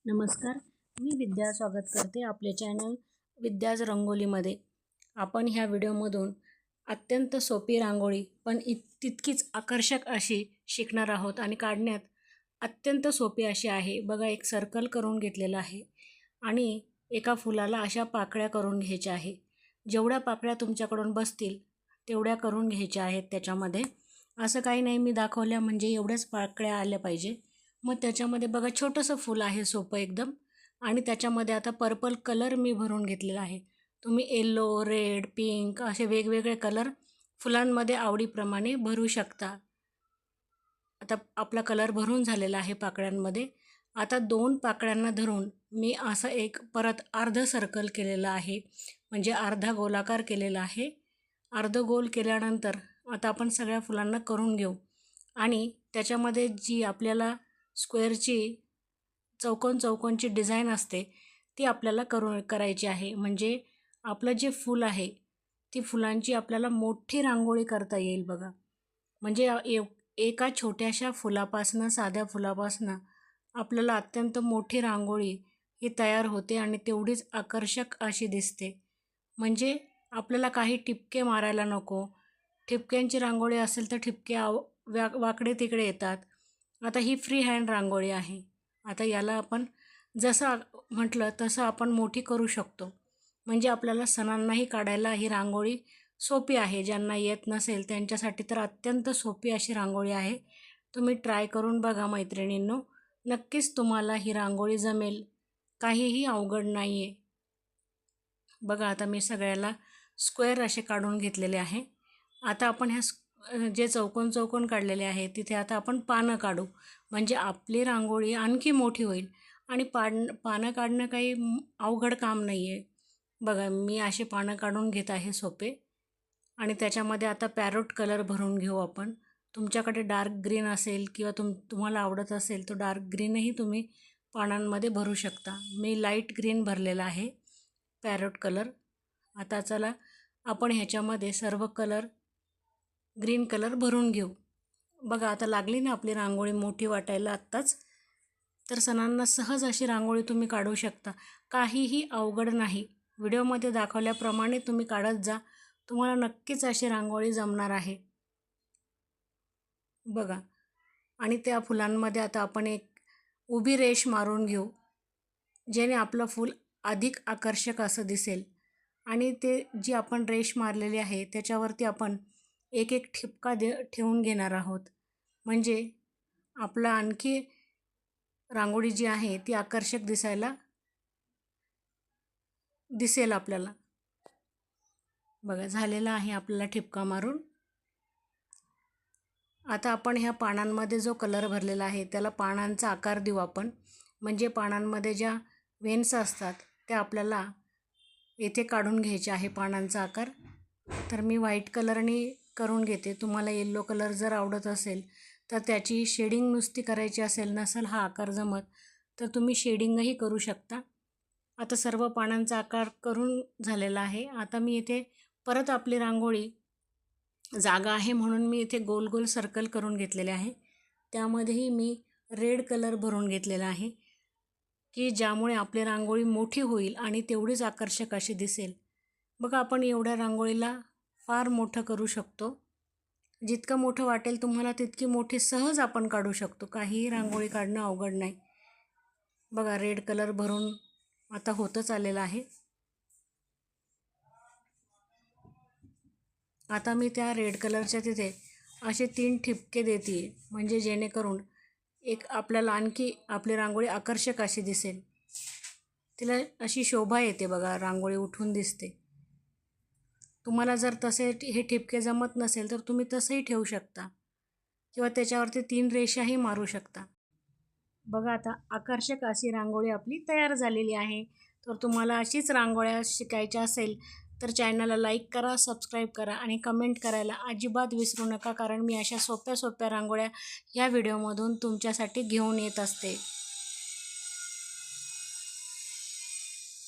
नमस्कार, मी विद्या स्वागत करते आपले चॅनल विद्याज रंगोलीमध्ये। आपण ह्या व्हिडिओमधून अत्यंत सोपी रांगोळी पण तितकीच आकर्षक अशी शिकणार आहोत आणि काढण्यात अत्यंत सोपी अशी आहे। बघा, एक सर्कल करून घेतलेला आहे आणि एका फुलाला अशा पाकळ्या करून घ्यायच्या आहे। जेवढ्या पाकळ्या तुमच्याकडून बसतील तेवढ्या करून घ्यायच्या आहेत। त्याच्यामध्ये असं काही नाही, मी दाखवल्या म्हणजे एवढ्याच पाकळ्या आल्या पाहिजे। मग त्याच्यामध्ये बघा छोटंसं फूल आहे, सोपं एकदम, आणि त्याच्यामध्ये आता पर्पल कलर मी भरून घेतलेला आहे। तुम्ही येलो, रेड, पिंक असे वेगवेगळे कलर फुलांमध्ये आवडीप्रमाणे भरू शकता। आता आपला कलर भरून झालेला आहे पाकळ्यांमध्ये। आता दोन पाकळ्यांना धरून मी असं एक परत अर्ध सर्कल केलेलं आहे, म्हणजे अर्धा गोलाकार केलेला आहे। अर्ध गोल केल्यानंतर आता आपण सगळ्या फुलांना करून घेऊ आणि त्याच्यामध्ये जी आपल्याला स्क्वेअरची चौकोनची डिझाईन असते ती आपल्याला करायची आहे। म्हणजे आपलं जे फूल आहे ती फुलांची आपल्याला मोठी रांगोळी करता येईल। बघा, म्हणजे एका छोट्याशा फुलापासनं, साध्या फुलापासनं आपल्याला अत्यंत मोठी रांगोळी ही तयार होते आणि तेवढीच आकर्षक अशी दिसते। म्हणजे आपल्याला काही ठिपके मारायला नको। ठिपक्यांची रांगोळी असेल तर ठिपके वाकडे तिकडे येतात। आता ही फ्री हँड रांगोळी आहे। आता याला आपण जसं म्हटलं तसं आपण मोठी करू शकतो। म्हणजे आपल्याला सणांनाही काढायला ही रांगोळी सोपी आहे। ज्यांना येत नसेल त्यांच्यासाठी तर अत्यंत सोपी अशी रांगोळी आहे। तुम्ही ट्राय करून बघा मैत्रिणींनो, नक्कीच तुम्हाला ही रांगोळी जमेल, काहीही अवघड नाही आहे। बघा, आता मी सगळ्याला स्क्वेअर असे काढून घेतलेले आहे। आता आपण जे चौकोन काढलेले आहे तिथे आता आपण पानं काढू, म्हणजे आपली रांगोळी आणखी मोठी होईल। आणि पानं काढणं काही अवघड काम नाही आहे। बघा, मी असे पानं काढून घेत आहे सोपे, आणि त्याच्यामध्ये आता पॅरोट कलर भरून घेऊ आपण। तुमच्याकडे डार्क ग्रीन असेल किंवा तुम्हाला आवडत असेल तर डार्क ग्रीनही तुम्ही पानांमध्ये भरू शकता। मी लाईट ग्रीन भरलेला आहे, पॅरोट कलर। आता चला आपण ह्याच्यामध्ये सर्व कलर ग्रीन कलर भरून घेऊ। बघा, आता लागली ना आपली रांगोळी मोठी वाटायला आत्ताच। तर सणांना सहज अशी रांगोळी तुम्ही काढू शकता, काहीही अवघड नाही। व्हिडिओमध्ये दाखवल्याप्रमाणे तुम्ही काढत जा, तुम्हाला नक्कीच अशी रांगोळी जमणार आहे। बघा, आणि त्या फुलांमध्ये आता आपण एक उभी रेष मारून घेऊ, जेणे आपलं फूल अधिक आकर्षक असं दिसेल। आणि ते जी आपण रेष मारलेली आहे त्याच्यावरती आपण एक एक ठिपका ठेवून घेणार आहोत, म्हणजे आपला आणखी रांगोळी जी आहे ती आकर्षक दिसेल आपल्याला। बघा, झालेला आहे आपल्याला ठिपका मारून। आता आपण ह्या पानांमध्ये जो कलर भरलेला आहे त्याला पानांचा आकार देऊ आपण, म्हणजे पानांमध्ये ज्या वेन्स असतात त्या आपल्याला येथे काढून घ्यायचे आहे, पानांचा आकार। तर मी व्हाईट कलरने करून घेते। तुम्हाला येलो कलर जर आवडत असेल तर त्याची शेडिंग नुसती करायची असेल, नसेल हा आकार जमत तर तुम्ही शेडिंगही करू शकता। आता सर्व पानांचा आकार करून झालेला आहे। आता मी इथे परत आपली रांगोळी जागा आहे म्हणून मी इथे गोल गोल सर्कल करून घेतलेले आहे। त्यामध्येही मी रेड कलर भरून घेतलेला आहे, की ज्यामुळे आपली रांगोळी मोठी होईल आणि तेवढीच आकर्षक अशी दिसेल। बघा, आपण एवढ्या रांगोळीला फार मोठं करू शकतो। जितकं मोठं वाटेल तुम्हाला तितकी मोठी सहज आपण काढू शकतो, काहीही रांगोळी काढणं अवघड नाही। बघा, रेड कलर भरून आता होतच आलेला आहे। आता मी त्या रेड कलरच्या तिथे असे 3 ठिपके देते, म्हणजे जेणेकरून एक आपल्याला आणखी आपली रांगोळी आकर्षक अशी दिसेल, तिला अशी शोभा येते। बघा, रांगोळी उठून दिसते। तुम्हाला जर तसे हे ठिपके जमत नसेल तर तुम्ही तसंही ठेवू शकता किंवा त्याच्यावरती 3 रेषाही मारू शकता। बघा, आता आकर्षक अशी रांगोळी आपली तयार झालेली आहे। तर तुम्हाला अशीच रांगोळ्या शिकायच्या असेल तर चॅनलला लाईक करा, सबस्क्राईब करा आणि कमेंट करायला अजिबात विसरू नका, कारण मी अशा सोप्या सोप्या रांगोळ्या ह्या व्हिडिओमधून तुमच्यासाठी घेऊन येत असते।